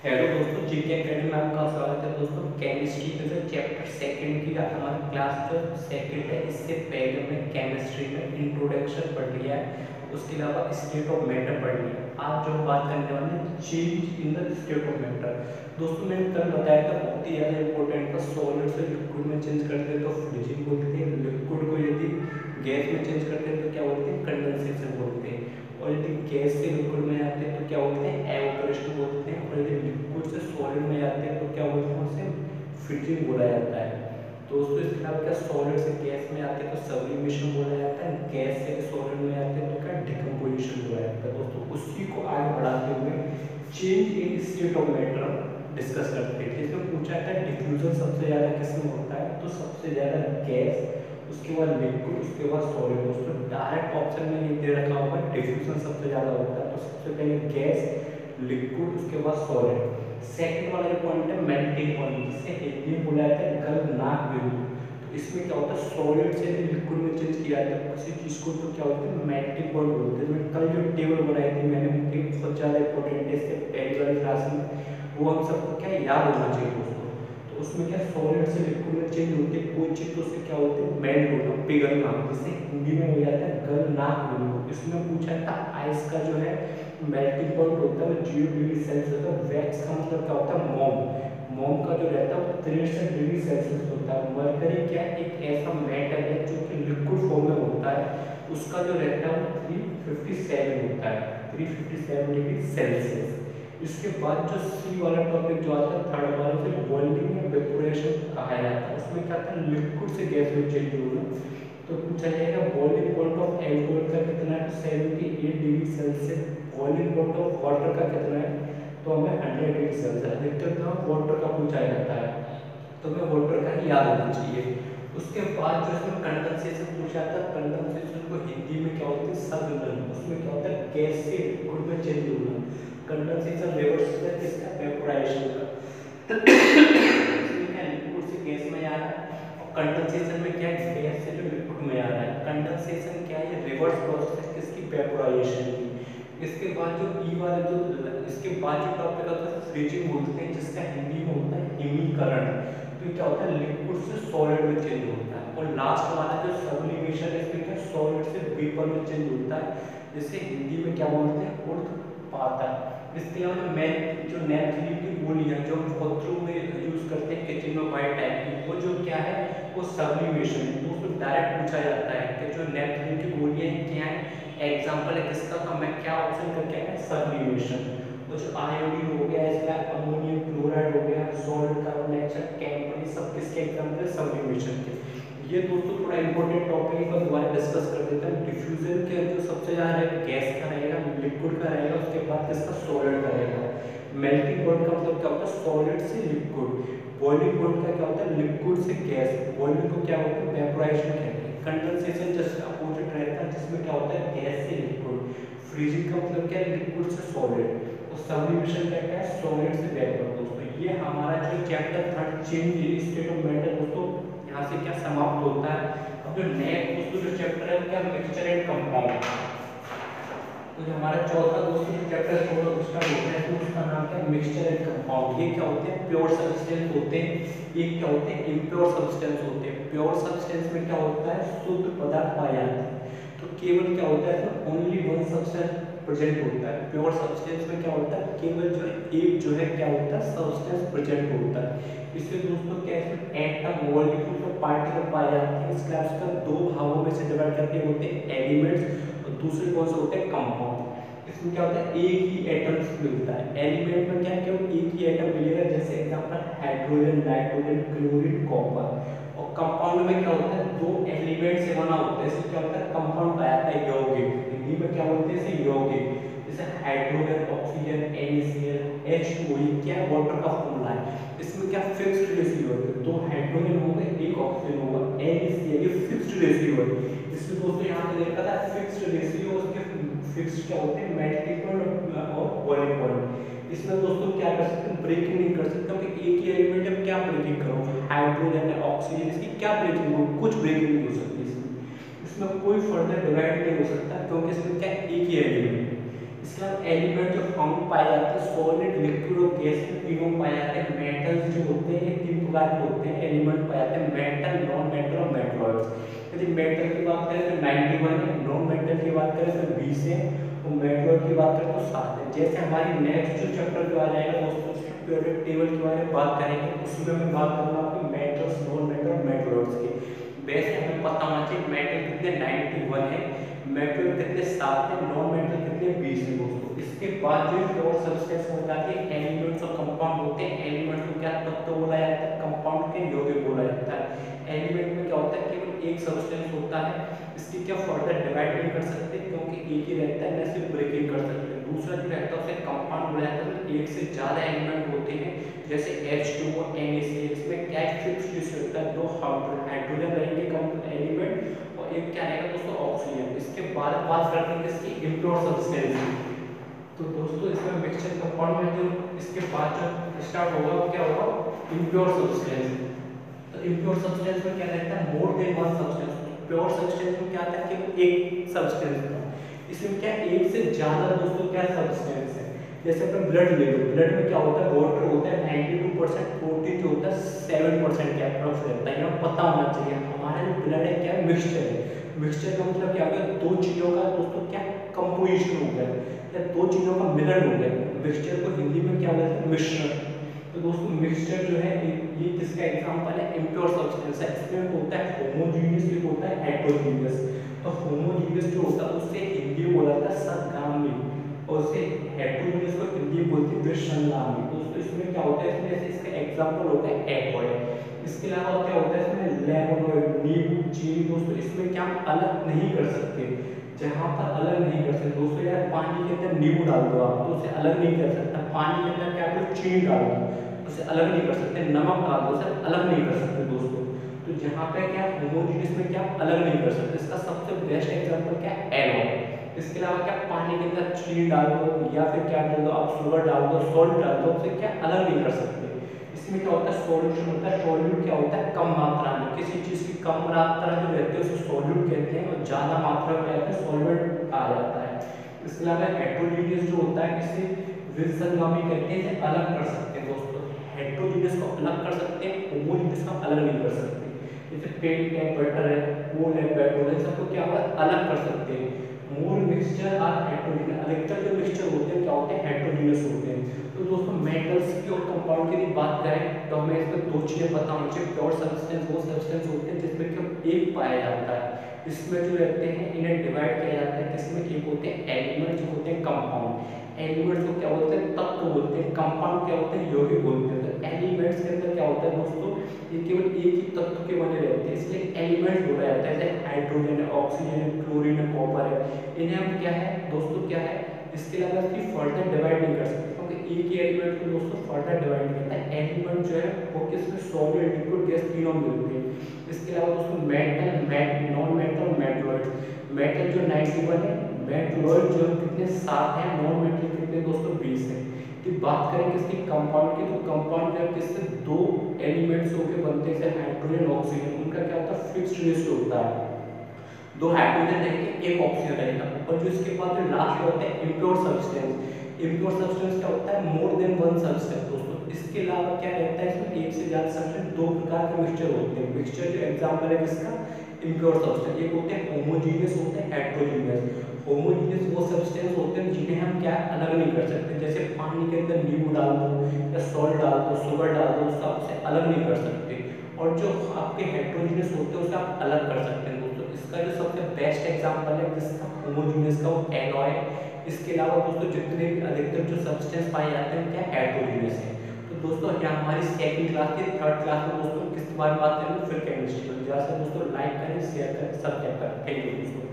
Hello दोस्तों, GK academy में आपका स्वागत है। दोस्तों, केमिस्ट्री के जो चैप्टर सेकंड की हमारी क्लास जो सेकंड है, इससे पहले हमने केमिस्ट्री में इंट्रोडक्शन पढ़ लिया है। उसके अलावा स्टेट ऑफ मैटर पढ़ लिया है। आज जो हम बात करने वाले हैं, change in the state of matter. दोस्तों, मैंने कल बताया था, बहुत ही ज़्यादा इंपॉर्टेंट था। सॉलिड से लिक्विड में चेंज करते हैं तो फ्रीजिंग बोलते हैं। लिक्विड को यदि गैस में चेंज करते हैं तो क्या बोलते हैं? कंडेंसेशन बोलते हैं। और यदि गैस से लिक्विड में आते हैं तो क्या बोलते हैं? एवापोरेशन बोलते हैं। और यदि लिक्विड से सॉलिड में जाते हैं तो क्या बोलते हैं? उसे फ्रीजिंग बोला जाता है। दोस्तों, इसके अलावा क्या सॉलिड से गैस में आते हैं तो सब्लिमेशन बोला जाता है। गैस से सॉलिड में आते हैं तो क्या डिकम्पोजिशन बोला जाता है। दोस्तों, उसी को आगे बढ़ाते हुए change in state of matter discuss करते हैं। इसमें पूछा था डिफ्यूजन सबसे ज़्यादा किसमें होता है, तो सबसे ज़्यादा गैस, उसके बाद लिक्विड, उसके बाद सॉलिड। दोस्तों, डायरेक्ट ऑप्शन में ये दे रखा होगा डिफ्यूजन सबसे ज़्यादा होता है, तो सबसे पहले गैस, लिक्विड, उसके बाद सॉलिड। सेकंड वाला जो पॉइंट है मेल्टिंग पॉइंट, जिसे हिंदी में बोला जाता है गलनांक बिंदु। तो इसमें क्या होता है? सॉलिड से लिक्विड में चेंज किया जाता है किसी चीज़ को, तो क्या होता है? मेल्टिंग पॉइंट बोलते हैं। कल जो टेबल बनाई थी मैंने, बहुत ज़्यादा इंपॉर्टेंट है, इससे पहली वाली क्लास में, वो हम सबको क्या याद होना चाहिए दोस्तों। तो उसमें क्या सॉलिड से लिक्विड में चेंज होती है कोई चीज़, तो उससे क्या होते हैं? मेल्ट होना, पिघलना, जिसे हिंदी में हो जाता है गलनांक बिंदु। इसमें पूछा था आइस का जो है मेल्टिंग पॉइंट होता है 0 डिग्री सेल्सियस होता है। वैक्स का मतलब क्या होता है? मोम। मोम का जो रहता है वो 63 डिग्री सेल्सियस होता है। मरकरी क्या एक ऐसा मेटल है जो कि लिक्विड फॉर्म में होता है, उसका जो रहता है वो 357 होता है, 357 डिग्री सेल्सियस। इसके बाद जो सी वाला टॉपिक जो आता है थर्ड वाले से बॉइलिंग या वेपोरेशन कहा जाता है। उसमें क्या आता है? लिक्विड से गैस में चेंज होना। तो पूछा जाएगा बॉइलिंग पॉइंट ऑफ एल्कोहल का कितना है? 78 degree Celsius. Boiling point of water का कितना है? तो हमें 100 डिग्री सेल्सियस। अधिकतर तो वाटर का पूछा जाता है, तो हमें वाटर का ही याद होना चाहिए। उसके बाद जो इसमें कंडेंसेशन पूछा था, कंडेंसेशन को हिंदी में क्या होती है? संघनन। उसमें क्या होता है? गैस से लिक्विड में चेंज होना। कंडेंसेशन रिवर्स है किसका? वेपोराइजेशन का। इसमें क्या लिक्विड से गैस में आ रहा है, और कंडेंसेशन में क्या है? गैस से जो लिक्विड में आ रहा है। कंडेंसेशन क्या है? रिवर्स प्रोसेस है किसकी? वेपोराइजेशन की। इसके बाद जो ई वाला जो इसके बाद जो टॉपिक आता है फ्रीजिंग बोलते हैं, जिसका हिंदी में होता है हिमीकरण। तो क्या होता है? लिक्विड से सॉलिड में चेंज होता है। और लास्ट वाला जो सब्लिमेशन है, इसमें क्या सॉलिड से वेपर में चेंज होता है, जिसे हिंदी में क्या बोलते हैं? ऊर्ध्वपातन। इसके अलावा मैं जो नैपथलीन की गोली है जो हम बाथरूम में यूज करते हैं किचन में वाइट टाइप की, वो जो क्या है? वो सब्लिमेशन है। दोस्तों, डायरेक्ट पूछा जाता है कि जो नैपथलीन की गोलियां हैं क्या है? एग्जाम्पल है किसका? तो मैं क्या ऑप्शन करके आया? सब्लिमेशन। तो जो आयोडीन हो गया, इसका अमोनियम क्लोराइड हो गया, सॉल्ट, कार्बन डाइऑक्साइड, कैम्फर, सब किसके एग्जाम्पल है? सब्लिमेशन के। ये दोस्तों थोड़ा इंपॉर्टेंट टॉपिक है, दोबारा डिस्कस कर देते हैं। डिफ्यूजन के जो सबसे ज़्यादा है गैस का रहेगा, लिक्विड का रहेगा, उसके बाद किसका? सॉलिड का रहेगा। मेल्टिंग पॉइंट का मतलब क्या होता है? सॉलिड से लिक्विड। बॉइलिंग पॉइंट का क्या होता है? लिक्विड से गैस। बॉइलिंग को क्या होता है? वेपोराइजेशन कहते हैं। कंडेंसेशन जस्ट अपोजिट रहता है, जिसमें क्या होता है? गैस से लिक्विड। फ्रीजिंग का मतलब क्या है? लिक्विड से सॉलिड। और सब्लिमेशन का क्या है? सॉलिड से वेपर। दोस्तों, ये हमारा जो chapter third change in state of matter, दोस्तों यहाँ से क्या समाप्त होता है। अब जो नेक्स्ट दोस्तों जो चैप्टर है वो क्या? Mixture and compound. तो जो हमारा चौथा दोस्तों जो चैप्टर है वो स्टार्ट होता है, तो उसका नाम क्या है? Mixture and compound. ये क्या होते हैं? प्योर सब्सटेंस होते हैं। ये क्या होते हैं? इम्प्योर सब्सटेंस होते हैं। प्योर सब्सटेंस में क्या होता है? शुद्ध पदार्थ पाए जाते हैं। तो केवल क्या होता है? ओनली वन सब्सटेंस प्रेजेंट होता है। प्योर सब्सटेंस में क्या होता है? केवल जो है एक जो है क्या होता है? सब्सटेंस प्रेजेंट होता है। इससे दोस्तों क्या है? एटम, मॉलिक्यूल और पार्टिकल पाए जाते हैं। इस क्लास का दो भागों में से डिवाइड करके होते हैं एलिमेंट्स, और दूसरे कौन से होते हैं? कंपाउंड। इसमें क्या होता है? एक ही एटम्स मिलता है। एलिमेंट में क्या केवल एक ही एटम मिलेगा, जैसे example hydrogen, nitrogen, chlorine, copper. और कंपाउंड में क्या होता है? दो एलिमेंट से बना होता है, इसलिए क्या होता है? कंपाउंड पाया जाता है यौगिक। हिंदी में क्या बोलते हैं इसे? यौगिक। जैसे हाइड्रोजन, ऑक्सीजन, NaCl, H2O, ये क्या है? वाटर का फॉर्मूला है। इसमें क्या फिक्स्ड रेशियो है? दो हाइड्रोजन होगा, एक ऑक्सीजन होगा, NaCl, ये फिक्स्ड रेशियो है। इसलिए दोस्तों यहाँ पे देखा था फिक्स्ड रेशियो, उसके फिक्स्ड क्या होते हैं? मेल्टिंग पॉइंट और बॉइलिंग पॉइंट। इसमें दोस्तों क्या कर सकते हैं? ब्रेकिंग नहीं कर सकते, क्योंकि एक ही एलिमेंट है, क्या ब्रेकिंग करोगे? हाइड्रोजन है, ऑक्सीजन, इसकी क्या ब्रेकिंग हो? कुछ ब्रेकिंग नहीं हो सकती इसमें कोई फर्दर डिवाइड नहीं हो सकता, क्योंकि इसमें क्या एक ही एलिमेंट है। इसके बाद एलिमेंट जो फॉर्म पाए जाते हैं सॉलिड, लिक्विड और गैस में तीनों पाए जाते हैं। मेटल्स जो होते हैं तीन प्रकार के होते हैं, एलिमेंट पाए जाते हैं, मेटल, नॉन मेटल और मेटलॉइड्स। यदि मेटल की बात करें तो 91 है, नॉन मेटल की बात करें तो 20 है, और मेटलॉइड की बात करें तो 7 है। जैसे हमारी नेक्स्ट जो चैप्टर जो आ जाएगा दोस्तों पीरियोडिक टेबल के बारे में बात करेंगे, उसमें मैं बात करूँगा आपके मेटल्स, नॉन मेटल और मेटलॉइड्स की। वैसे हमें पता होना चाहिए मेटल कितने 91 है, मेटल कितने 7 है, नॉन मेटल कितने 20 है दोस्तों। इसके बाद जो प्योर सब्सटेंस हो जाती है, एलिमेंट्स और कंपाउंड होते हैं। एलिमेंट को क्या तत्व बोला जाता है, कंपाउंड के यौगिक बोला जाता है। एलिमेंट में क्या होता है, केवल एक सब्सटेंस होता है, इसकी क्या फर्दर डिवाइड नहीं कर सकते क्योंकि एक ही रहता है, न सिर्फ ब्रेकिंग कर सकते हैं। दूसरा जो रहता है उसे कंपाउंड बोला जाता है, तो एक से ज़्यादा एलिमेंट होते हैं, जैसे H2O, NaCl, इसमें क्या फिक्स्ड लिस्ट होता है, दो हाइड्रोजन रहेंगे एलिमेंट और एक क्या रहेगा दोस्तों ऑक्सीजन। इसके बाद बात करते हैं इसकी इम्प्योर सब्सटेंस। तो दोस्तों इसमें मिक्सचर कंपाउंड में जो इसके बाद जो स्टार्ट होगा वो क्या होगा, इम्प्योर सब्सटेंस। तो इम्प्योर सब्सटेंस में क्या रहता है, more than one substance. Pure substance में क्या आता है, केवल एक सब्सटेंस था। इसमें क्या एक से ज्यादा दोस्तों क्या सब्सटेंस है। जैसे अपना ब्लड ले लो, ब्लड में क्या होता है, वाटर होता है 92%, प्रोटीन जो होता है 7% के अप्रॉक्स रहता है। यहाँ पता होना चाहिए हमारा जो ब्लड है क्या है, मिक्सचर है। मिक्सचर का मतलब क्या हो गया, दो चीजों का दोस्तों क्या कंपोजिशन हो गया, या दो चीजों का मिलन हो गया। मिक्सचर को हिंदी में क्या बोलते हैं, मिश्रण। तो दोस्तों मिक्सचर जो है ये किसका एग्जांपल है, इम्प्योर सब्सटेंस है। इसमें होता है होमोजीनियस, एक होता है हेटेरोजीनियस। तो होमोजीनियस जो होता है उससे हिंदी में बोला जाता है सदगामी, और उससे हेटेरोजीनियस को हिंदी में बोलते हैं विषमगामी। दोस्तों इसमें क्या होता है, इसमें जैसे इसका एग्जांपल होता है एगोड। इसके अलावा क्या होता है इसमें लेमोनोइड, नींबू, चीनी। दोस्तों इसमें क्या हम अलग नहीं कर सकते, जहाँ पर अलग नहीं कर सकते दोस्तों, यार पानी के अंदर नींबू डाल दो आप तो उसे अलग नहीं कर सकता। पानी के अंदर क्या करो, चीनी डाल दो उसे अलग नहीं कर सकते, नमक डाल दो उसे अलग नहीं कर सकते दोस्तों। तो जहाँ पे क्या होमोजीनियस में क्या अलग नहीं कर सकते, इसका सबसे बेस्ट एग्जांपल क्या है, एनॉन। इसके अलावा क्या पानी के अंदर चीनी डाल दो या फिर क्या डाल दो आप, शुगर डाल दो, सॉल्ट डाल दो, उसे क्या अलग नहीं कर सकते। इसमें क्या होता है, सॉल्यूशन होता है। सॉल्यूट क्या होता है, कम मात्रा में किसी चीज की कम मात्रा जो रहती है उसे सॉल्यूट कहते हैं, और ज्यादा मात्रा में रहता है सॉल्वेंट कहा जाता है। इसके अलावा हेटेरोजीनियस जो होता है इसे विषमगामी कहते हैं, इसे अलग कर सकते हैं दोस्तों। हेटेरोजीनियस को अलग कर सकते हैं, होमोजीनियस को अलग नहीं कर सकते। जैसे पेंट है, बटर है, कोल है, पेट्रोल है, सबको क्या होगा अलग कर सकते हैं। मोर मिक्सचर आर हेटेरोजीनियस, अधिकतर जो मिक्सचर होते हैं क्या होते हैं, हेटेरोजीनियस होते हैं। तो दोस्तों मेटल्स की और कंपाउंड की बात करें तो हमें इसमें दो चीजें पता होनी चाहिए। प्योर सब्सटेंस वो सब्सटेंस होते हैं जिसमें केवल एक पाया जाता है, इसमें जो रहते हैं इन्हें डिवाइड किया जाता है, जिसमें एक होते हैं एलिमेंट, जो होते हैं कंपाउंड। एलिमेंट्स को क्या बोलते हैं, तत्व बोलते हैं। कंपाउंड क्या होते हैं, यौगिक बोलते हैं। तो एलिमेंट्स के अंदर क्या होता है दोस्तों, ये केवल एक ही तत्व के बने रहते हैं, इसलिए एलिमेंट बोला जाता है। जैसे हाइड्रोजन है, ऑक्सीजन है, क्लोरीन है, कॉपर है, इन्हें हम क्या है दोस्तों, क्या है इसके अलावा इसकी फर्दर डिवाइड नहीं कर सकते क्योंकि एक ही एलिमेंट को दोस्तों फर्दर डिवाइड नहीं करता है। एलिमेंट जो है वो किसमें सॉलिड, लिक्विड, गैस तीनों मिलते हैं। इसके अलावा दोस्तों metal, non metal, metalloid. Metal जो 91 है, मेटलॉइड जो कितने 7 है, नॉन मेटल कितने दोस्तों 20 है। तो बात करें किसकी, कंपाउंड की, तो कंपाउंड जो है किससे दो एलिमेंट्स होकर बनते हैं, जैसे हाइड्रोजन, ऑक्सीजन। उनका क्या होता है, फिक्स्ड रेशियो होता है, दो हाइड्रोजन रहेंगे, एक ऑक्सीजन रहेगा। और जो इसके बाद जो लास्ट होता है इम्प्योर सब्सटेंस। इम्प्योर सब्सटेंस क्या होता है, मोर देन वन सब्सटेंस दोस्तों। इसके अलावा क्या रहता है, इसमें एक से ज्यादा सब्सटेंस, दो प्रकार के मिक्सचर होते हैं। मिक्सचर जो एग्जांपल है किसका, इम्प्योर सब्सटेंस। एक होते हैं होमोजीनियस, होते हैं हेटेरोजीनियस। होमोजीनियस वो सब्सटेंस होते हैं जिन्हें हम क्या अलग नहीं कर सकते, जैसे पानी के अंदर नींबू डाल दो या सॉल्ट डाल दो, शुगर डाल दो, उसका आपसे अलग नहीं कर सकते। और जो आपके हेटेरोजीनियस होते हैं उसे आप अलग कर सकते हैं दोस्तों। इसका जो सबसे बेस्ट एग्जांपल है जिसका होमोजीनियस का, वो एलॉय है। इसके अलावा दोस्तों जितने भी अधिकतर जो सब्सटेंस पाए जाते हैं क्या हेटेरोजीनियस है। तो दोस्तों यहाँ हमारी सेकंड क्लास की, थर्ड क्लास में दोस्तों किस बारे में बात करेंगे, फिर केमिस्ट्री में। जैसे दोस्तों लाइक करें, शेयर करें, सब्सक्राइब करें। थैंक यू दोस्तों।